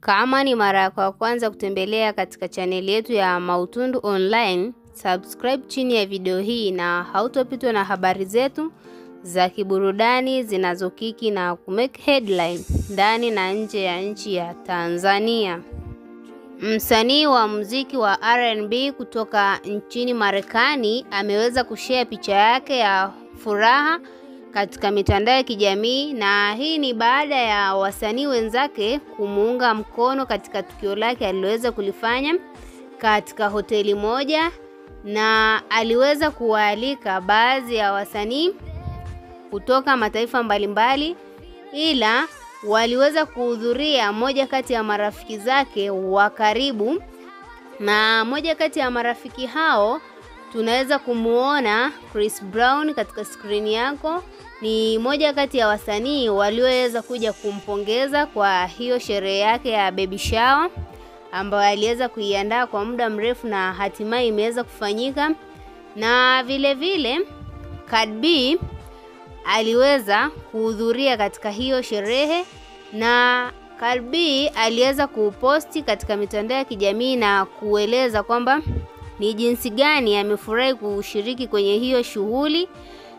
Kama ni mara yako ya kwanza kutembelea katika chaneli yetu ya Mautundu Online, subscribe chini ya video hii na hautopitwa na habari zetu za kiburudani zinazokiki na kumake headline ndani na nje ya nchi ya Tanzania. Msanii wa muziki wa R&B kutoka nchini Marekani ameweza kushare picha yake ya furaha katika mitandao ya kijamii, na hii ni baada ya wasanii wenzake kumuunga mkono katika tukio lake aliloweza kulifanya katika hoteli moja, na aliweza kuwaalika baadhi ya wasanii kutoka mataifa mbalimbali, ila waliweza kuhudhuria moja kati ya marafiki zake wa karibu, na moja kati ya marafiki hao tunaweza kumuona Chris Brown katika screen yako. Ni moja kati ya wasanii walioweza kuja kumpongeza kwa hiyo sherehe yake ya baby shower ambayo aliweza kuiandaa kwa muda mrefu na hatimaye imeweza kufanyika. Na vile vile Cardi B aliweza kuhudhuria katika hiyo sherehe, na Cardi B aliweza kuposti katika mitandao ya kijamii na kueleza kwamba ni jinsi gani amefurahi kushiriki kwenye hiyo shughuli,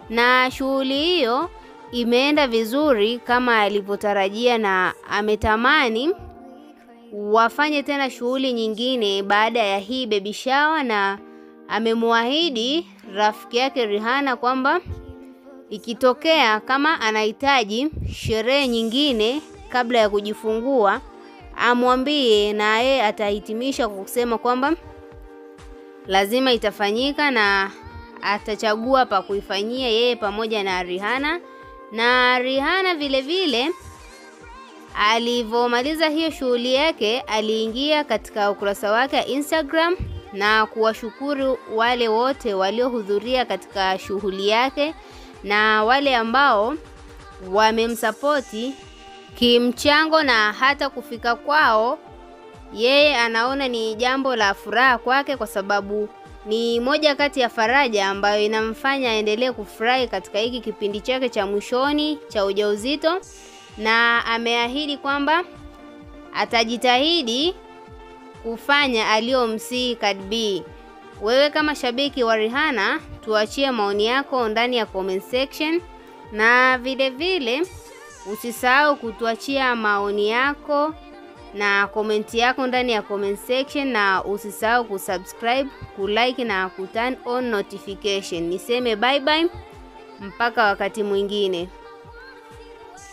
na shughuli hiyo imeenda vizuri kama alivyotarajia, na ametamani wafanye tena shughuli nyingine baada ya hii baby shower, na amemwahidi rafiki yake Rihanna kwamba ikitokea kama anahitaji sherehe nyingine kabla ya kujifungua amwambie, na yeye atahitimisha kwa kusema kwamba lazima itafanyika na atachagua pa kuifanyia yeye pamoja na Rihanna. Na Rihanna vile vile alivomaliza hiyo shughuli yake aliingia katika ukurasa wake wa Instagram na kuwashukuru wale wote waliohudhuria katika shughuli yake na wale ambao wamemsapoti kimchango, na hata kufika kwao yeye anaona ni jambo la furaha kwake, kwa sababu ni moja kati ya faraja ambayo inamfanya aendelee kufurahi katika hiki kipindi chake cha mwishoni cha ujauzito, na ameahidi kwamba atajitahidi kufanya aliyomsihi Cardi B. Wewe kama shabiki wa Rihanna, tuachie maoni yako ndani ya comment section, na vile vile usisahau kutuachia maoni yako na komenti yako ndani ya comment section, na usisahau kusubscribe, kulike na kuturn on notification. Niseme bye bye mpaka wakati mwingine.